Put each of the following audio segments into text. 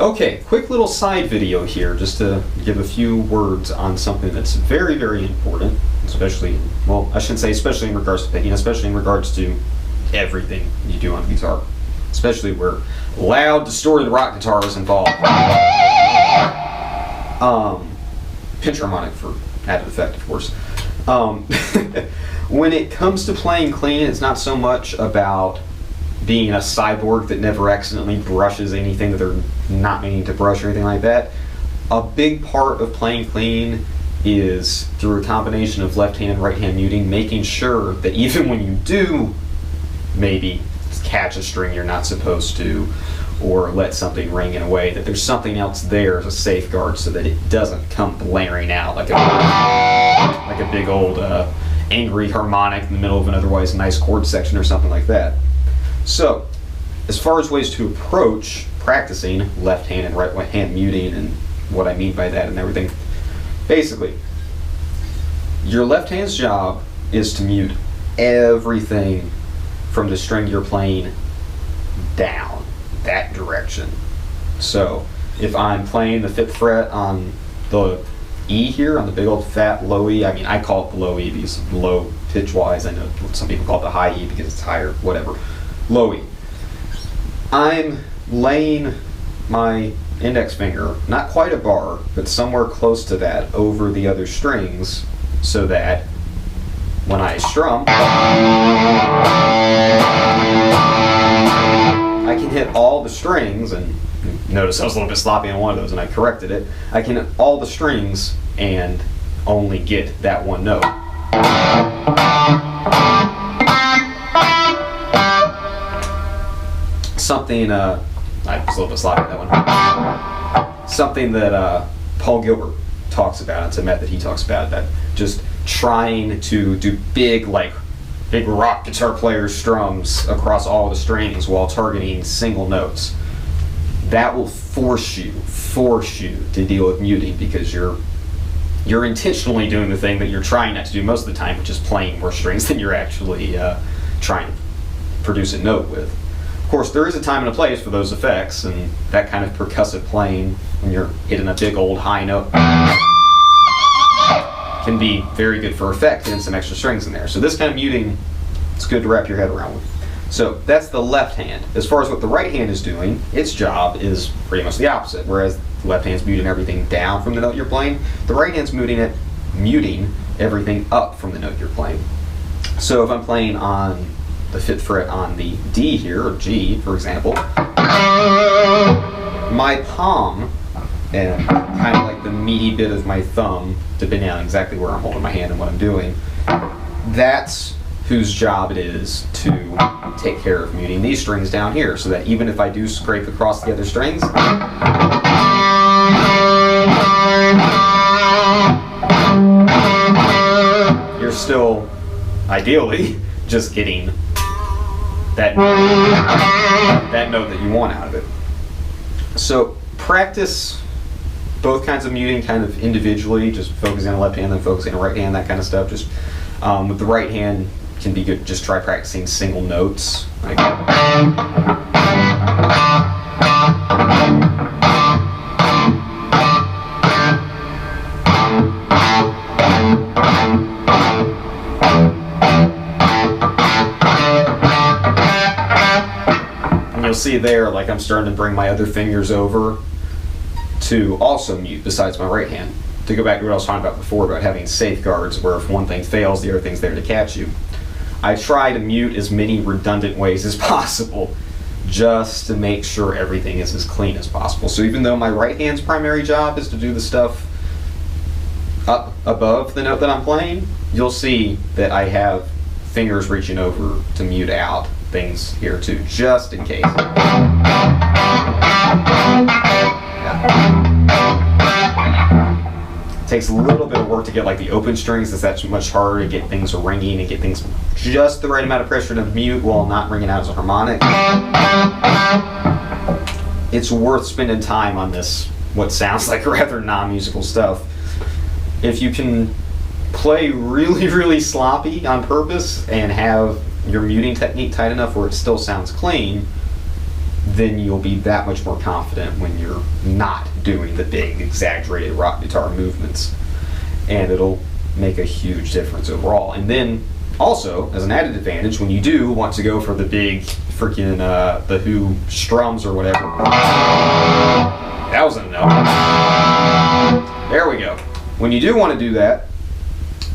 Okay, quick little side video here just to give a few words on something that's very, very important, especially, well, I shouldn't say especially in regards to picking, especially in regards to everything you do on guitar, especially where loud, distorted rock guitar is involved. Pinch harmonic for added effect, of course. When it comes to playing clean, it's not so much about being a cyborg that never accidentally brushes anything that they're not meaning to brush or anything like that. A big part of playing clean is through a combination of left hand and right hand muting, making sure that even when you do maybe catch a string you're not supposed to, or let something ring in a way, that there's something else there as a safeguard so that it doesn't come blaring out like a big old angry harmonic in the middle of an otherwise nice chord section or something like that. So, as far as ways to approach practicing left hand and right hand muting and what I mean by that and everything, basically, your left hand's job is to mute everything from the string you're playing down, that direction. So, if I'm playing the 5th fret on the E here, on the big old fat low E, I mean, I call it the low E because low pitch-wise, I know some people call it the high E because it's higher, whatever. Low E. I'm laying my index finger, not quite a bar, but somewhere close to that, over the other strings, so that when I strum, I can hit all the strings, and notice I was a little bit sloppy on one of those and I corrected it. I can hit all the strings and only get that one note. Something, I was a little bit sloppy on that one. Something that Paul Gilbert talks about, it's a method he talks about, that just trying to do big rock guitar player strums across all the strings while targeting single notes. That will force you to deal with muting, because you're intentionally doing the thing that you're trying not to do most of the time, which is playing more strings than you're actually trying to produce a note with. Of course, there is a time and a place for those effects, and that kind of percussive playing when you're hitting a big old high note can be very good for effect, and some extra strings in there. So this kind of muting, it's good to wrap your head around with. So that's the left hand. As far as what the right hand is doing, its job is pretty much the opposite. Whereas the left hand's muting everything down from the note you're playing, the right hand's muting everything up from the note you're playing. So if I'm playing on the 5th fret on the D here, or G, for example, my palm and kind of like the meaty bit of my thumb, depending on exactly where I'm holding my hand and what I'm doing, that's whose job it is to take care of muting these strings down here, so that even if I do scrape across the other strings, you're still, ideally, just getting that note that you want out of it. So practice both kinds of muting kind of individually, just focusing on the left hand, then focusing on the right hand, that kind of stuff. Just with the right hand, can be good. Just try practicing single notes. And you'll see there, like I'm starting to bring my other fingers over to also mute besides my right hand. To go back to what I was talking about before about having safeguards where if one thing fails, the other thing's there to catch you. I try to mute as many redundant ways as possible just to make sure everything is as clean as possible. So even though my right hand's primary job is to do the stuff up above the note that I'm playing, you'll see that I have fingers reaching over to mute out things here too, just in case. It takes a little bit of work to get like the open strings, because that's much harder to get things ringing and get things just the right amount of pressure to mute while not ringing out as a harmonic. It's worth spending time on this, what sounds like rather non-musical stuff. If you can play really, really sloppy on purpose and have your muting technique tight enough where it still sounds clean, then you'll be that much more confident when you're not doing the big exaggerated rock guitar movements, and it'll make a huge difference overall. And then also, as an added advantage, when you do want to go for the big freaking the Who strums or whatever, that wasn't enough. There we go. When you do want to do that,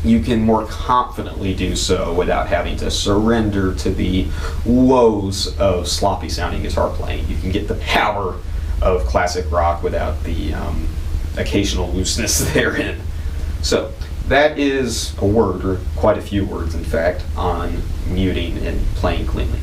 you can more confidently do so without having to surrender to the woes of sloppy sounding guitar playing. You can get the power of classic rock without the occasional looseness therein. So that is a word, or quite a few words in fact, on muting and playing cleanly.